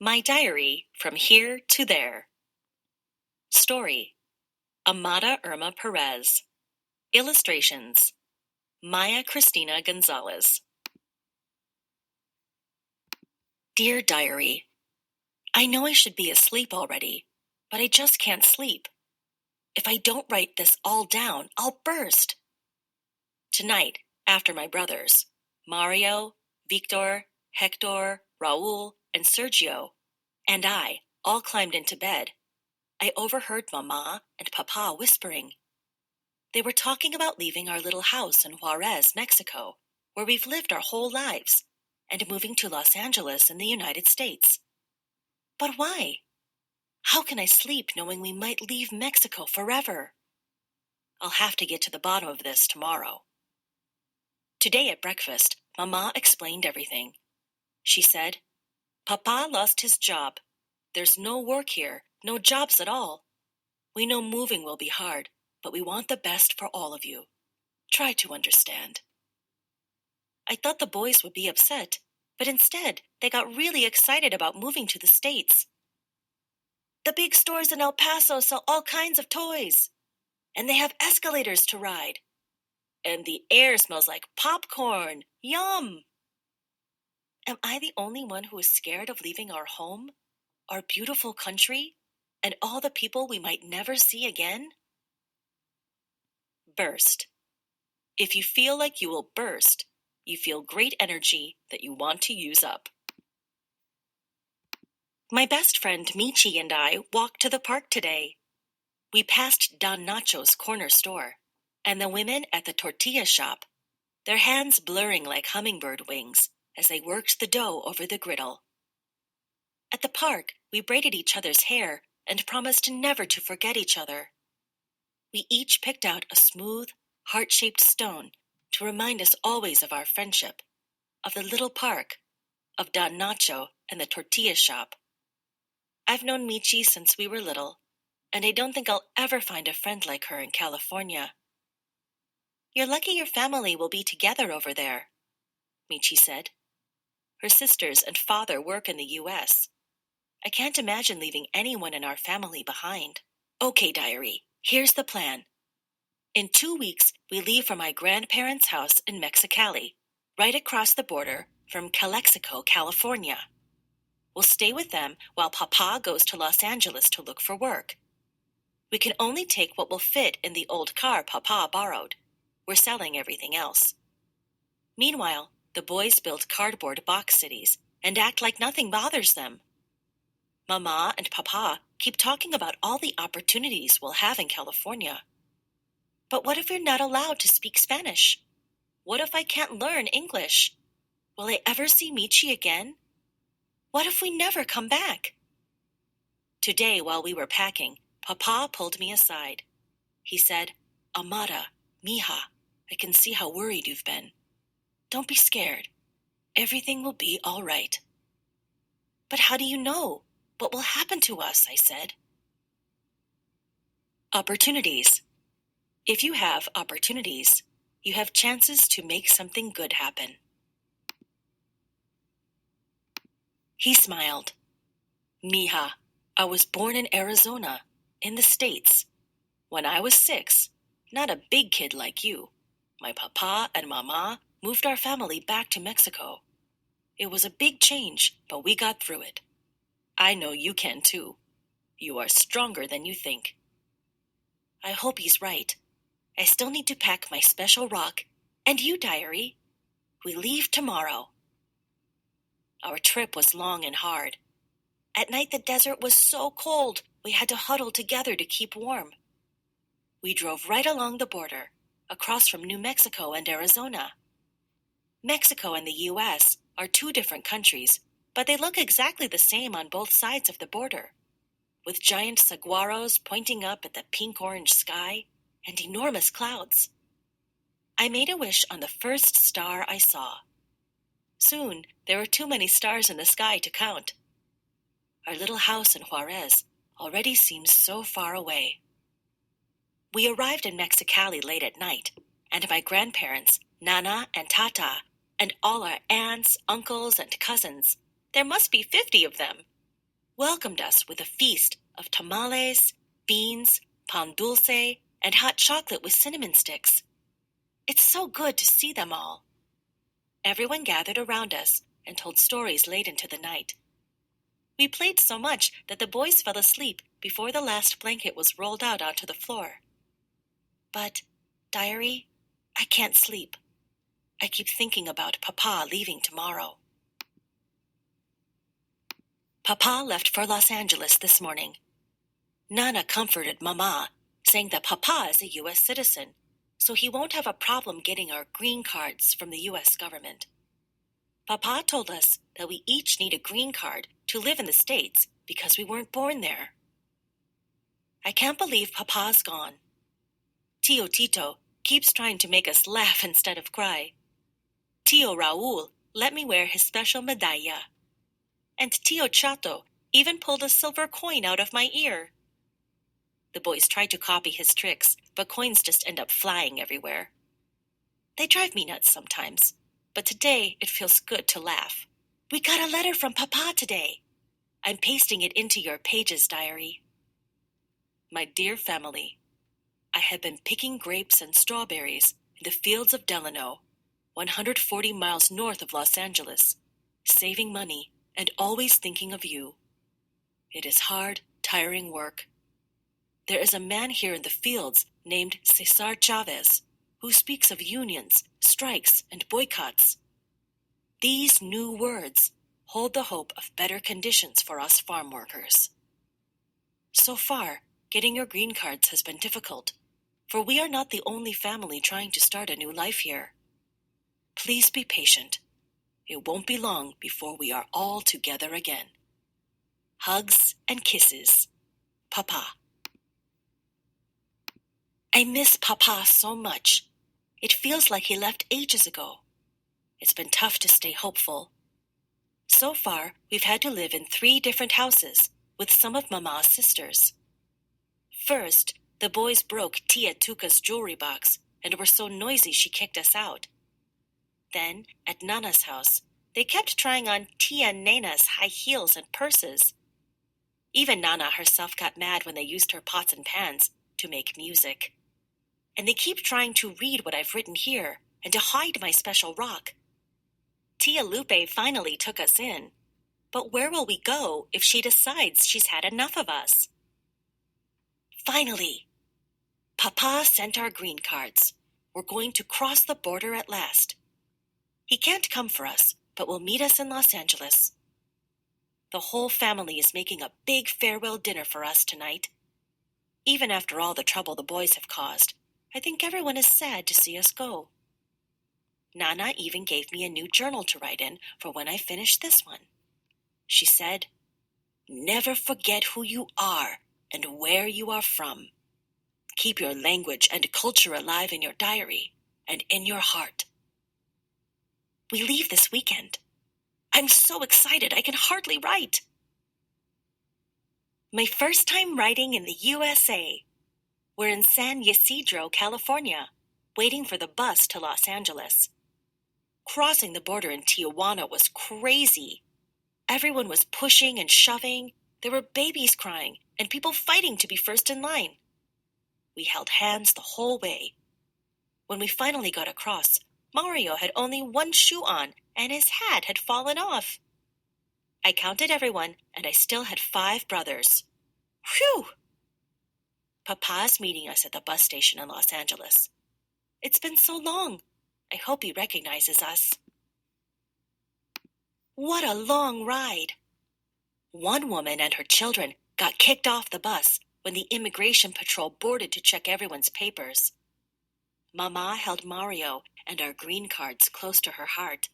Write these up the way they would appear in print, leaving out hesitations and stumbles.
My Diary from Here to There. Story: Amada Irma Perez. Illustrations: Maya Cristina Gonzalez. Dear Diary, I know I should be asleep already, but I just can't sleep. If I don't write this all down, I'll burst. Tonight, after my brothers, Mario, Victor, Hector, Raul, and Sergio, and I all climbed into bed, I overheard Mama and Papa whispering. They were talking about leaving our little house in Juarez, Mexico, where we've lived our whole lives, and moving to Los Angeles in the United States. But why? How can I sleep knowing we might leave Mexico forever? I'll have to get to the bottom of this tomorrow. Today at breakfast, Mama explained everything. She said, Papa lost his job. There's no work here, no jobs at all. We know moving will be hard, but we want the best for all of you. Try to understand. I thought the boys would be upset, but instead they got really excited about moving to the States. The big stores in El Paso sell all kinds of toys, and they have escalators to ride. And the air smells like popcorn. Yum! Am I the only one who is scared of leaving our home, our beautiful country, and all the people we might never see again? Burst. If you feel like you will burst, you feel great energy that you want to use up. My best friend Michi and I walked to the park today. We passed Don Nacho's corner store, and the women at the tortilla shop, their hands blurring like hummingbird wings as they worked the dough over the griddle. At the park, we braided each other's hair and promised never to forget each other. We each picked out a smooth, heart-shaped stone to remind us always of our friendship, of the little park, of Don Nacho and the tortilla shop. I've known Michi since we were little, and I don't think I'll ever find a friend like her in California. You're lucky your family will be together over there, Michi said. Her sisters and father work in the U.S. I can't imagine leaving anyone in our family behind. Okay, Diary, here's the plan. In 2 weeks, we leave for my grandparents' house in Mexicali, right across the border from Calexico, California. We'll stay with them while Papa goes to Los Angeles to look for work. We can only take what will fit in the old car Papa borrowed. We're selling everything else. Meanwhile, the boys build cardboard box cities and act like nothing bothers them. Mama and Papa keep talking about all the opportunities we'll have in California. But what if we're not allowed to speak Spanish? What if I can't learn English? Will I ever see Michi again? What if we never come back? Today, while we were packing, Papa pulled me aside. He said, Amada, mija, I can see how worried you've been. Don't be scared. Everything will be all right. But how do you know? What will happen to us? I said. Opportunities. If you have opportunities, you have chances to make something good happen. He smiled. Mija, I was born in Arizona, in the States. When I was 6, not a big kid like you, my papa and mama moved our family back to Mexico. It was a big change, but we got through it. I know you can too. You are stronger than you think. I hope he's right. I still need to pack my special rock. And you, Diary. We leave tomorrow. Our trip was long and hard. At night the desert was so cold, we had to huddle together to keep warm. We drove right along the border, across from New Mexico and Arizona. Mexico and the U.S. are 2 different countries, but they look exactly the same on both sides of the border, with giant saguaros pointing up at the pink-orange sky and enormous clouds. I made a wish on the first star I saw. Soon, there were too many stars in the sky to count. Our little house in Juarez already seems so far away. We arrived in Mexicali late at night, and my grandparents, Nana and Tata, and all our aunts, uncles, and cousins, there must be 50 of them, welcomed us with a feast of tamales, beans, pan dulce, and hot chocolate with cinnamon sticks. It's so good to see them all. Everyone gathered around us and told stories late into the night. We played so much that the boys fell asleep before the last blanket was rolled out onto the floor. But, diary, I can't sleep. I keep thinking about Papa leaving tomorrow. Papa left for Los Angeles this morning. Nana comforted Mama, saying that Papa is a U.S. citizen, so he won't have a problem getting our green cards from the U.S. government. Papa told us that we each need a green card to live in the States because we weren't born there. I can't believe Papa's gone. Tio Tito keeps trying to make us laugh instead of cry. Tio Raul let me wear his special medalla. And Tio Chato even pulled a silver coin out of my ear. The boys try to copy his tricks, but coins just end up flying everywhere. They drive me nuts sometimes, but today it feels good to laugh. We got a letter from Papa today. I'm pasting it into your pages, diary. My dear family, I have been picking grapes and strawberries in the fields of Delano, 140 miles north of Los Angeles, saving money and always thinking of you. It is hard, tiring work. There is a man here in the fields named Cesar Chavez who speaks of unions, strikes, and boycotts. These new words hold the hope of better conditions for us farm workers. So far, getting your green cards has been difficult, for we are not the only family trying to start a new life here. Please be patient. It won't be long before we are all together again. Hugs and kisses. Papa. I miss Papa so much. It feels like he left ages ago. It's been tough to stay hopeful. So far, we've had to live in 3 different houses with some of Mama's sisters. First, the boys broke Tia Tuca's jewelry box and were so noisy she kicked us out. Then, at Nana's house, they kept trying on Tia Nena's high heels and purses. Even Nana herself got mad when they used her pots and pans to make music. And they keep trying to read what I've written here and to hide my special rock. Tia Lupe finally took us in. But where will we go if she decides she's had enough of us? Finally, Papa sent our green cards. We're going to cross the border at last. He can't come for us, but will meet us in Los Angeles. The whole family is making a big farewell dinner for us tonight. Even after all the trouble the boys have caused, I think everyone is sad to see us go. Nana even gave me a new journal to write in for when I finish this one. She said, "Never forget who you are and where you are from. Keep your language and culture alive in your diary and in your heart." We leave this weekend. I'm so excited I can hardly write. My first time writing in the USA. We're in San Ysidro, California, waiting for the bus to Los Angeles. Crossing the border in Tijuana was crazy. Everyone was pushing and shoving. There were babies crying and people fighting to be first in line. We held hands the whole way. When we finally got across, Mario had only one shoe on and his hat had fallen off. I counted everyone and I still had 5 brothers. Phew! Papa's meeting us at the bus station in Los Angeles. It's been so long. I hope he recognizes us. What a long ride! One woman and her children got kicked off the bus when the immigration patrol boarded to check everyone's papers. Mama held Mario and our green cards close to her heart.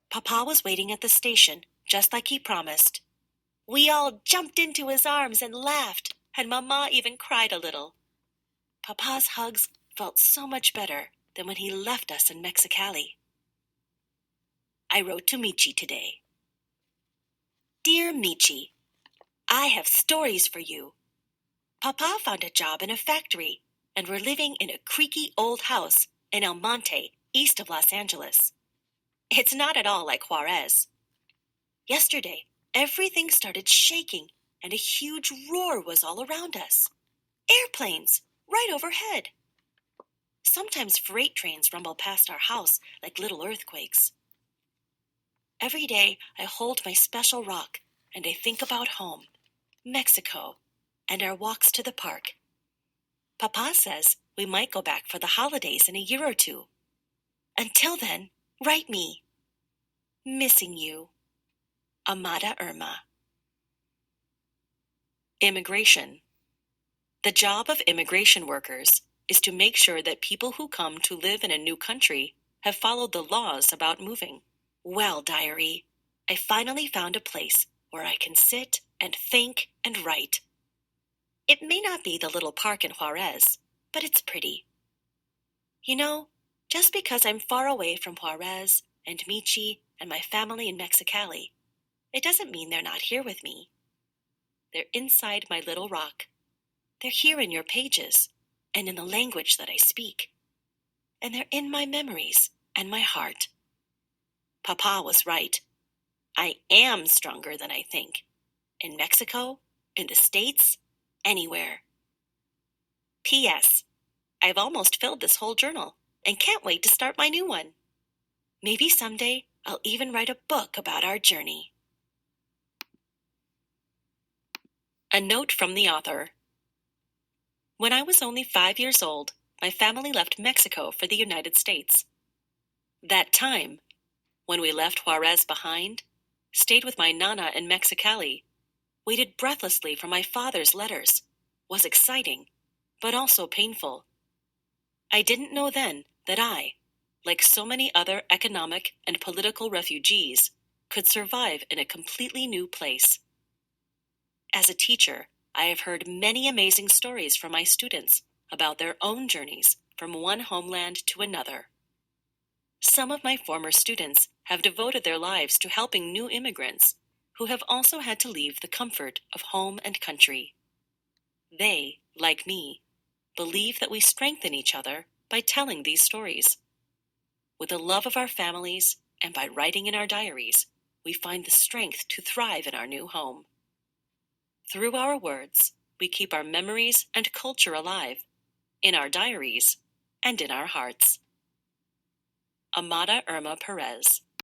Papa was waiting at the station, just like he promised. We all jumped into his arms and laughed, and Mama even cried a little. Papa's hugs felt so much better than when he left us in Mexicali. I wrote to Michi today. Dear Michi, I have stories for you. Papa found a job in a factory, and we're living in a creaky old house in El Monte, east of Los Angeles. It's not at all like Juarez. Yesterday, Everything started shaking, and a huge roar was all around us. Airplanes, right overhead. Sometimes freight trains rumble past our house like little earthquakes. Every day I hold my special rock and I think about home, Mexico, and our walks to the park. Papa says we might go back for the holidays in a year or two. Until then, write me. Missing you. Amada Irma. Immigration. The job of immigration workers is to make sure that people who come to live in a new country have followed the laws about moving. Well, diary, I finally found a place where I can sit and think and write. It may not be the little park in Juarez, but it's pretty. You know, just because I'm far away from Juarez and Michi and my family in Mexicali, it doesn't mean they're not here with me. They're inside my little rock. They're here in your pages and in the language that I speak. And they're in my memories and my heart. Papa was right. I am stronger than I think. In Mexico, in the States, anywhere. P.S. I've almost filled this whole journal and can't wait to start my new one. Maybe someday I'll even write a book about our journey. A note from the author. When I was only 5 years old, my family left Mexico for the United States. That time, when we left Juarez behind, stayed with my nana in Mexicali, waited breathlessly for my father's letters, was exciting, but also painful. I didn't know then that I, like so many other economic and political refugees, could survive in a completely new place. As a teacher, I have heard many amazing stories from my students about their own journeys from one homeland to another. Some of my former students have devoted their lives to helping new immigrants who have also had to leave the comfort of home and country. They, like me, believe that we strengthen each other by telling these stories. With the love of our families and by writing in our diaries, we find the strength to thrive in our new home. Through our words, we keep our memories and culture alive, in our diaries and in our hearts. Amada Irma Perez.